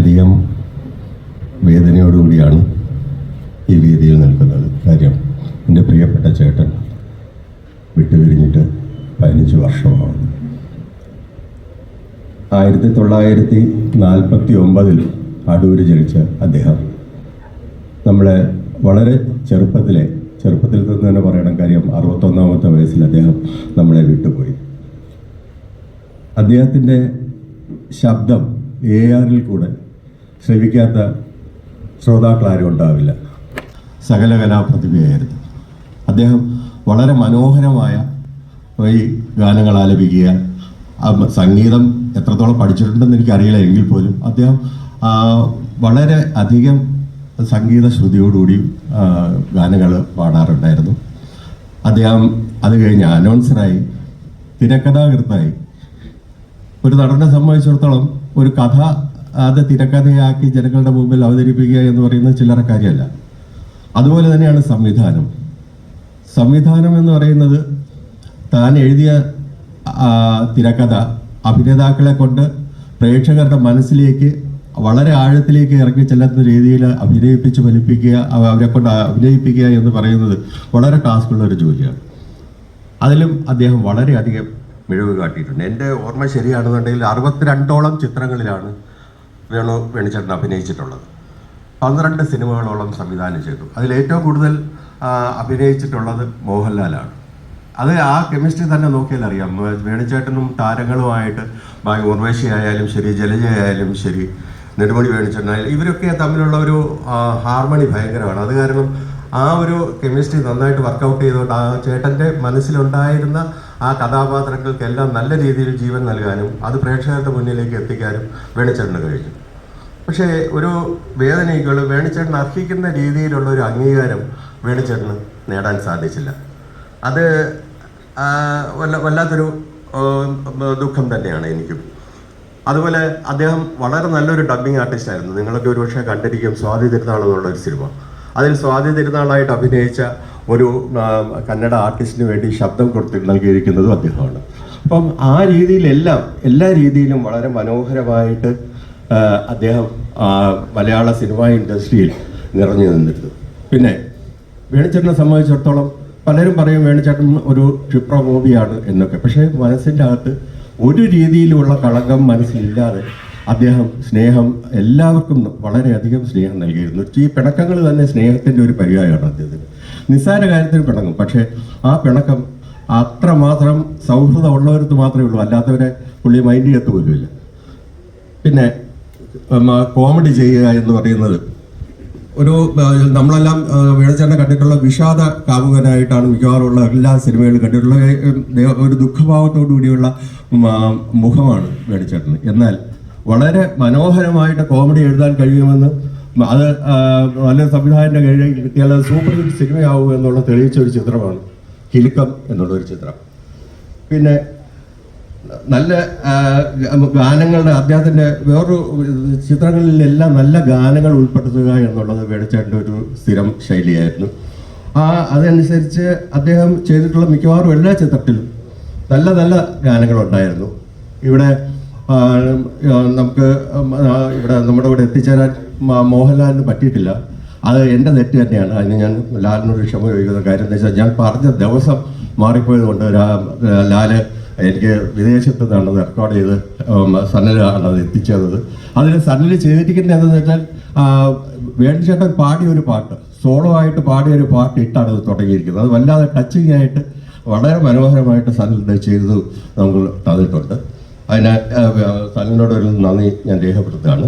വളരെയധികം വേദനയോടുകൂടിയാണ് ഈ വേദിയിൽ നിൽക്കുന്നത്. കാര്യം എൻ്റെ പ്രിയപ്പെട്ട ചേട്ടൻ വിട്ടുപിരിഞ്ഞിട്ട് 15 വർഷമാവുന്നു. 1949 അടൂര് ജനിച്ച അദ്ദേഹം നമ്മളെ വളരെ ചെറുപ്പത്തിൽ നിന്ന് തന്നെ പറയണം. കാര്യം 61-ാമത്തെ വയസ്സിൽ അദ്ദേഹം നമ്മളെ വിട്ടുപോയി. അദ്ദേഹത്തിൻ്റെ ശബ്ദം ARൽ കൂടെ ശ്രവിക്കാത്ത ശ്രോതാക്കളാരും ഉണ്ടാവില്ല. സകല കലാപ്രതിഭയായിരുന്നു അദ്ദേഹം. വളരെ മനോഹരമായ ഈ ഗാനങ്ങൾ ആലപിക്കുക, സംഗീതം എത്രത്തോളം പഠിച്ചിട്ടുണ്ടെന്ന് എനിക്കറിയില്ല എങ്കിൽ പോലും അദ്ദേഹം വളരെ അധികം സംഗീത ശ്രുതിയോടുകൂടി ഗാനങ്ങൾ പാടാറുണ്ടായിരുന്നു. അദ്ദേഹം അത് കഴിഞ്ഞ് അനൗൺസറായി, തിരക്കഥാകൃത്തായി. ഒരു നടനെ സംബന്ധിച്ചിടത്തോളം ഒരു കഥ അത് തിരക്കഥയാക്കി ജനങ്ങളുടെ മുമ്പിൽ അവതരിപ്പിക്കുക എന്ന് പറയുന്നത് ചില്ലറ കാര്യമല്ല. അതുപോലെ തന്നെയാണ് സംവിധാനം എന്ന് പറയുന്നത്. താൻ എഴുതിയ തിരക്കഥ അഭിനേതാക്കളെ കൊണ്ട് പ്രേക്ഷകരുടെ മനസ്സിലേക്ക് വളരെ ആഴത്തിലേക്ക് ഇറങ്ങി ചെല്ലുന്ന രീതിയിൽ അഭിനയിപ്പിച്ച് ഫലിപ്പിക്കുക, അവരെ കൊണ്ട് അഭിനയിപ്പിക്കുക എന്ന് പറയുന്നത് വളരെ ടാസ്ക്കുള്ള ഒരു ജോലിയാണ്. അതിലും അദ്ദേഹം വളരെയധികം മിഴിവ് കാട്ടിയിട്ടുണ്ട്. എൻ്റെ ഓർമ്മ ശരിയാണെന്നുണ്ടെങ്കിൽ 62ഓളം ചിത്രങ്ങളിലാണ് വേണിച്ചേട്ടൻ അഭിനയിച്ചിട്ടുള്ളത്. 12 സിനിമകളോളം സംവിധാനം ചെയ്തു. അതിൽ ഏറ്റവും കൂടുതൽ അഭിനയിച്ചിട്ടുള്ളത് മോഹൻലാലാണ്. അത് ആ കെമിസ്ട്രി തന്നെ നോക്കിയാൽ അറിയാം. വേണിച്ചേട്ടനും താരങ്ങളുമായിട്ട് ഉർവശി ആയാലും ശരി, ജലജയായാലും ശരി, നെടുമുടി വേണിച്ചേട്ടനായാലും ഇവരൊക്കെ തമ്മിലുള്ള ഒരു ഹാർമണി ഭയങ്കരമാണ്. അത് കാരണം ആ ഒരു കെമിസ്ട്രി നന്നായിട്ട് വർക്കൗട്ട് ചെയ്തുകൊണ്ട് ആ ചേട്ടൻ്റെ മനസ്സിലുണ്ടായിരുന്ന ആ കഥാപാത്രങ്ങൾക്കെല്ലാം നല്ല രീതിയിൽ ജീവൻ നൽകാനും അത് പ്രേക്ഷകരുടെ മുന്നിലേക്ക് എത്തിക്കാനും വേണിച്ചേട്ടന് കഴിഞ്ഞു. പക്ഷേ ഒരു വേദനയ്ക്കുള്ള വേണിച്ചേട്ടൻ അർഹിക്കുന്ന രീതിയിലുള്ള ഒരു അംഗീകാരം വേണിച്ചേട്ടന് നേടാൻ സാധിച്ചില്ല. അത് വല്ലാത്തൊരു ദുഃഖം തന്നെയാണ് എനിക്കും. അതുപോലെ അദ്ദേഹം വളരെ നല്ലൊരു ഡബ്ബിംഗ് ആർട്ടിസ്റ്റായിരുന്നു. നിങ്ങളൊക്കെ ഒരുപക്ഷെ കണ്ടിരിക്കും സ്വാതി തിരുനാൾ എന്നുള്ളൊരു സിനിമ. അതിൽ സ്വാതി തിരുനാളായിട്ട് അഭിനയിച്ച ഒരു കന്നഡ ആർട്ടിസ്റ്റിന് വേണ്ടി ശബ്ദം നൽകിയിരിക്കുന്നതും അദ്ദേഹമാണ്. അപ്പം ആ രീതിയിലെല്ലാം എല്ലാ രീതിയിലും വളരെ മനോഹരമായിട്ട് അദ്ദേഹം മലയാള സിനിമാ ഇൻഡസ്ട്രിയിൽ നിറഞ്ഞു നിന്നിരുന്നു. പിന്നെ വേണിച്ചേട്ടനെ സംബന്ധിച്ചിടത്തോളം പലരും പറയും വേണിച്ചേട്ടൻ ഒരു ക്ഷിപ്രകോപിയാണ് എന്നൊക്കെ. പക്ഷേ മനസ്സിൻ്റെ അകത്ത് ഒരു രീതിയിലുള്ള കളങ്കം മനസ്സിലില്ലാതെ അദ്ദേഹം സ്നേഹം എല്ലാവർക്കും വളരെയധികം സ്നേഹം നൽകിയിരുന്നു. ഈ പിണക്കങ്ങൾ തന്നെ സ്നേഹത്തിൻ്റെ ഒരു പര്യായമാണ് അദ്ദേഹത്തിന്. നിസ്സാര കാര്യത്തിന് പിണങ്ങും, പക്ഷേ ആ പിണക്കം അത്രമാത്രം സൗഹൃദമുള്ളവർക്ക് മാത്രമേ ഉള്ളൂ, അല്ലാത്തവരെ പുള്ളി മൈൻഡ് ചെയ്യത്ത് പോലുമില്ല. പിന്നെ കോമഡി ചെയ്യുക എന്ന് പറയുന്നത് ഒരു നമ്മളെല്ലാം വേണിച്ചേട്ടനെ കണ്ടിട്ടുള്ള വിഷാദ കാമുകനായിട്ടാണ് മിക്കവാറുള്ള എല്ലാ സിനിമകളും കണ്ടിട്ടുള്ള. ഒരു ദുഃഖഭാവത്തോടു കൂടിയുള്ള മുഖമാണ് വേണിച്ചേട്ടന്. എന്നാൽ വളരെ മനോഹരമായിട്ട് കോമഡി എഴുതാൻ കഴിയുമെന്ന് അത് നല്ലൊരു സംവിധായകൻ്റെ കയ്യിൽ കിട്ടിയാൽ അത് സൂപ്പർ ഹിറ്റ് സിനിമയാവും എന്നുള്ള തെളിയിച്ച ഒരു ചിത്രമാണ് കിലുക്കം എന്നുള്ളൊരു ചിത്രം. പിന്നെ നല്ല ഗാനങ്ങളുടെ അദ്ദേഹത്തിൻ്റെ വേറൊരു ചിത്രങ്ങളിലെല്ലാം നല്ല ഗാനങ്ങൾ ഉൾപ്പെടുത്തുക എന്നുള്ളത് വേണിച്ചേട്ടൻ്റെ ഒരു സ്ഥിരം ശൈലിയായിരുന്നു. അതനുസരിച്ച് അദ്ദേഹം ചെയ്തിട്ടുള്ള മിക്കവാറും എല്ലാ ചിത്രത്തിലും നല്ല നല്ല ഗാനങ്ങളുണ്ടായിരുന്നു. ഇവിടെ നമുക്ക് നമ്മുടെ ഇവിടെ എത്തിച്ചേരാൻ മോഹൻലാലിന് പറ്റിയിട്ടില്ല. അത് എൻ്റെ തെറ്റ് തന്നെയാണ്. അതിന് ഞാൻ ലാലിനോട് ക്ഷമ ചോദിക്കുന്ന കാര്യം എന്ന് വെച്ചാൽ ഞാൻ പറഞ്ഞ ദിവസം മാറിപ്പോയത് കൊണ്ട് ലാല് എനിക്ക് വിദേശത്ത് നിന്നാണ് റെക്കോർഡ് ചെയ്ത് സന്നലാണ് അത് എത്തിച്ചത്. അതിൽ സന്നൽ ചെയ്തിരിക്കുന്നത് എന്താണെന്ന് വെച്ചാൽ വേണിച്ചേട്ടൻ പാടിയ ഒരു പാട്ട്, സോളോ ആയിട്ട് പാടിയ ഒരു പാട്ട് ഇട്ടാണ് അത് തുടങ്ങിയിരിക്കുന്നത്. അത് വല്ലാതെ ടച്ചിങ് ആയിട്ട് വളരെ മനോഹരമായിട്ട് സന്നൽ ചെയ്തു നമുക്ക് തന്നിട്ടുണ്ട്. അതിന് സന്നലിനോടൊരു നന്ദി ഞാൻ രേഖപ്പെടുത്തുകയാണ്.